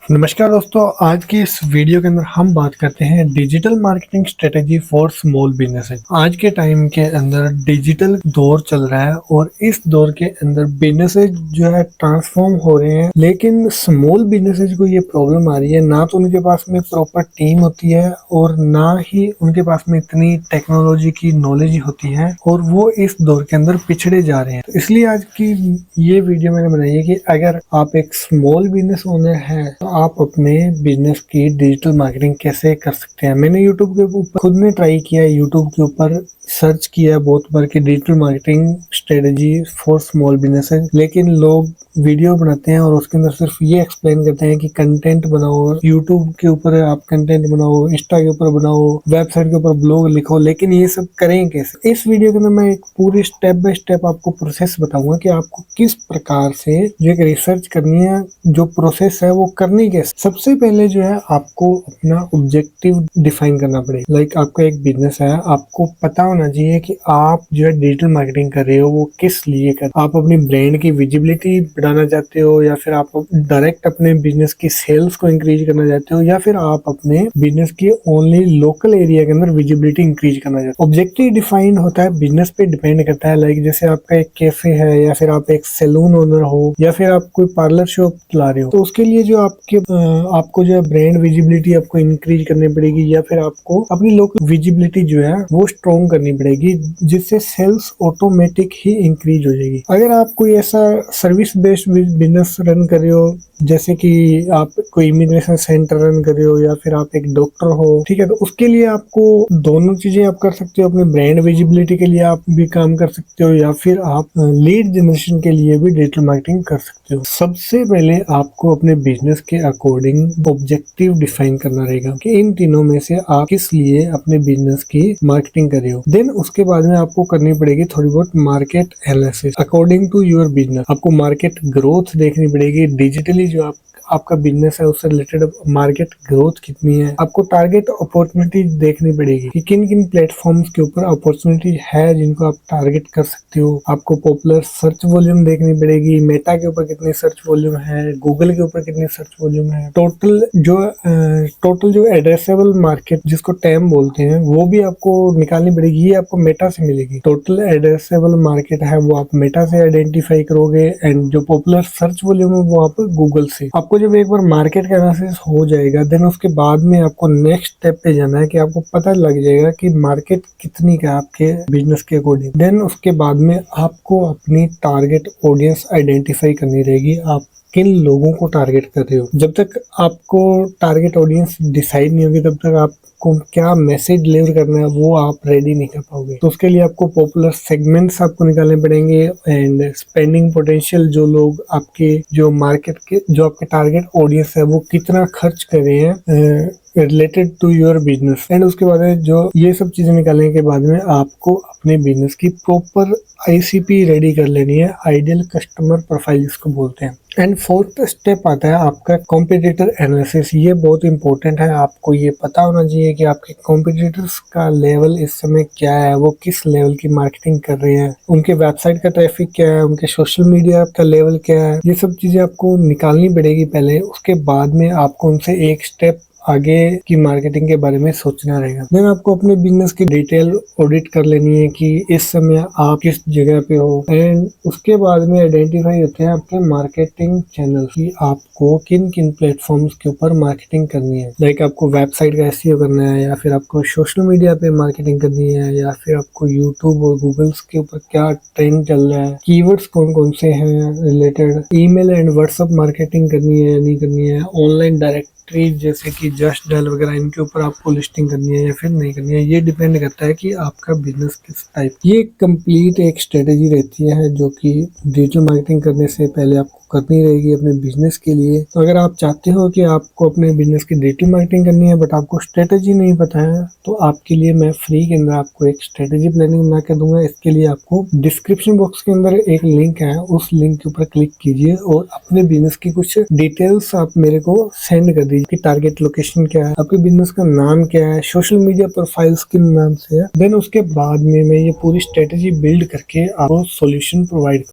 नमस्कार दोस्तों, आज की इस वीडियो के अंदर हम बात करते हैं digital marketing strategy for small businesses. आज के टाइम के अंदर डिजिटल दौर चल रहा है और इस दौर के अंदर बिजनेसेस जो है ट्रांसफॉर्म हो रहे हैं, लेकिन स्मॉल बिजनेसेस को ये प्रॉब्लम आ रही है, ना तो उनके पास में प्रॉपर टीम होती है और ना ही उनके पास में इतनी टेक्नोलॉजी की नॉलेज होती है और वो इस दौर के अंदर पिछड़े जा रहे हैं। तो इसलिए आज की ये वीडियो मैंने बनाई है कि अगर आप एक स्मॉल बिजनेस ओनर हैं तो आप अपने बिजनेस की डिजिटल मार्केटिंग कैसे कर सकते हैं। मैंने यूट्यूब के ऊपर खुद ने ट्राई किया है, यूट्यूब के ऊपर सर्च किया है बहुत बार कि digital marketing strategy for small businesses, लेकिन लोग वीडियो बनाते हैं और उसके अंदर सिर्फ ये एक्सप्लेन करते हैं कि कंटेंट बनाओ, यूट्यूब के ऊपर आप कंटेंट बनाओ, इंस्टा के ऊपर बनाओ, वेबसाइट के ऊपर ब्लॉग लिखो, लेकिन ये सब करें कैसे। इस वीडियो के अंदर मैं एक पूरी स्टेप बाय स्टेप आपको प्रोसेस बताऊंगा कि आपको किस प्रकार से जो एक रिसर्च करनी है, जो प्रोसेस है वो करनी कैसे। सबसे पहले जो है आपको अपना ऑब्जेक्टिव डिफाइन करना पड़ेगा। लाइक आपका एक बिजनेस है, आपको पता होना चाहिए कि आप जो है डिजिटल मार्केटिंग कर रहे हो वो किस लिए कर। आप अपनी ब्रांड की विजिबिलिटी बढ़ाना चाहते हो, या फिर आप डायरेक्ट अपने बिजनेस की सेल्स को इंक्रीज करना चाहते हो, या फिर आप अपने बिजनेस की ओनली लोकल एरिया के अंदर विजिबिलिटी इंक्रीज करना चाहते हो। ऑब्जेक्टिव डिफाइन होता है, बिजनेस पे डिपेंड करता है। लाइक जैसे आपका एक कैफे है, या फिर आप एक सैलून ओनर हो, या फिर आप कोई पार्लर शॉप चला रहे हो, तो उसके लिए जो आपको जो है ब्रांड विजिबिलिटी आपको इंक्रीज करनी पड़ेगी, या फिर आपको अपनी लोकल विजिबिलिटी जो है वो स्ट्रॉन्ग करनी पड़ेगी, जिससे सेल्स ऑटोमेटिक ही इंक्रीज हो जाएगी। अगर आप कोई ऐसा सर्विस बेस्ड बिजनेस रन कर रहे हो, जैसे कि आप कोई इमिग्रेशन सेंटर रन कर रहे हो, या फिर आप एक डॉक्टर हो, ठीक है, तो उसके लिए आपको दोनों चीजें आप कर सकते हो। अपने ब्रांड विजिबिलिटी के लिए आप भी काम कर सकते हो, या फिर आप लीड जनरेशन के लिए भी डिजिटल मार्केटिंग कर सकते हो। सबसे पहले आपको अपने बिजनेस के अकॉर्डिंग ऑब्जेक्टिव डिफाइन करना रहेगा कि इन तीनों में से आप किस लिए अपने बिजनेस की मार्केटिंग कर रहे हो। देन उसके बाद में आपको करनी पड़ेगी थोड़ी बहुत market analysis according to your business. आपको मार्केट ग्रोथ देखनी पड़ेगी, डिजिटली जो आपका बिजनेस है उससे रिलेटेड मार्केट ग्रोथ कितनी है। आपको टारगेट अपॉर्चुनिटी देखनी पड़ेगी कि किन किन प्लेटफॉर्म्स के ऊपर अपॉर्चुनिटी है जिनको आप टारगेट कर सकते हो। आपको पॉपुलर सर्च वॉल्यूम देखनी पड़ेगी, मेटा के ऊपर कितनी सर्च वॉल्यूम है, गूगल के ऊपर कितनी सर्च वॉल्यूम है। टोटल जो एड्रेसेबल मार्केट जिसको टैम बोलते हैं वो भी आपको निकालनी पड़ेगी। ये आपको मेटा से मिलेगी। टोटल एड्रेसेबल मार्केट है वो आप मेटा से आइडेंटिफाई करोगे, एंड जो पॉपुलर सर्च वॉल्यूम है वो आप गूगल से। आपको जब एक बार मार्केट का एनालिसिस हो जाएगा, देन उसके बाद में आपको नेक्स्ट स्टेप पे जाना है कि आपको पता लग जाएगा कि मार्केट कितनी का आपके बिजनेस के अकॉर्डिंग। देन उसके बाद में आपको अपनी टारगेट ऑडियंस आइडेंटिफाई करनी रहेगी। आप किन लोगों को टारगेट कर रहे हो। जब तक आपको टारगेट ऑडियंस डिसाइड नहीं होगी, तब तक आपको क्या मैसेज डिलीवर करना है वो आप रेडी नहीं कर पाओगे। तो उसके लिए आपको पॉपुलर सेगमेंट्स आपको निकालने पड़ेंगे, एंड स्पेंडिंग पोटेंशियल, जो लोग आपके जो मार्केट के जो आपके टारगेट ऑडियंस है वो कितना खर्च कर रहे हैं related to your business. And उसके बाद में जो ये सब चीजें निकालने के बाद में आपको अपने बिजनेस की प्रॉपर आईसीपी रेडी कर लेनी है, आइडियल कस्टमर प्रोफाइल जिसको बोलते हैं। एंड फोर्थ स्टेप आता है आपका कॉम्पिटिटर एनालिसिस। ये बहुत इंपॉर्टेंट है। आपको ये पता होना चाहिए कि आपके कॉम्पिटिटर्स का लेवल इस समय क्या है, वो किस लेवल की मार्केटिंग कर रहे हैं, उनके वेबसाइट का ट्रैफिक क्या है, उनके सोशल मीडिया का लेवल क्या है। ये सब चीजें आपको निकालनी पड़ेगी पहले। उसके बाद में आपको उनसे एक स्टेप आगे की मार्केटिंग के बारे में सोचना रहेगा। देन आपको अपने बिजनेस की डिटेल ऑडिट कर लेनी है कि इस समय आप किस जगह पे हो, एंड उसके बाद में आइडेंटिफाई होते हैं आपके मार्केटिंग चैनल कि आपको किन किन प्लेटफॉर्म्स के ऊपर मार्केटिंग करनी है। लाइक आपको वेबसाइट का एसईओ करना है, या फिर आपको सोशल मीडिया पे मार्केटिंग करनी है, या फिर आपको यूट्यूब और गूगल के ऊपर क्या ट्रेंड चल रहा है, कीवर्ड्स कौन कौन से हैं related, email and WhatsApp marketing करनी है नहीं करनी है, ऑनलाइन डायरेक्ट जैसे कि जस्ट डायल वगैरह, इनके ऊपर आपको लिस्टिंग करनी है या फिर नहीं करनी है। ये डिपेंड करता है कि आपका बिजनेस किस टाइप। ये कंप्लीट एक स्ट्रेटेजी रहती है जो कि डिजिटल मार्केटिंग करने से पहले आपको करनी रहेगी अपने बिजनेस के लिए। तो अगर आप चाहते हो कि आपको अपने बिजनेस की डिजिटल मार्केटिंग करनी है बट आपको स्ट्रेटेजी नहीं पता है, तो आपके लिए मैं फ्री के अंदर आपको एक स्ट्रेटेजी प्लानिंग बना कर दूंगा। इसके लिए आपको डिस्क्रिप्शन बॉक्स के अंदर एक लिंक है, उस लिंक के ऊपर क्लिक कीजिए और अपने बिजनेस की कुछ डिटेल्स आप मेरे को सेंड कर दीजिए कि टारगेट लोकेशन क्या है, आपके बिजनेस का नाम क्या है, सोशल मीडिया प्रोफाइल्स किन नाम से है। देन उसके बाद में मैं ये पूरी स्ट्रेटेजी बिल्ड करके आपको सॉल्यूशन प्रोवाइड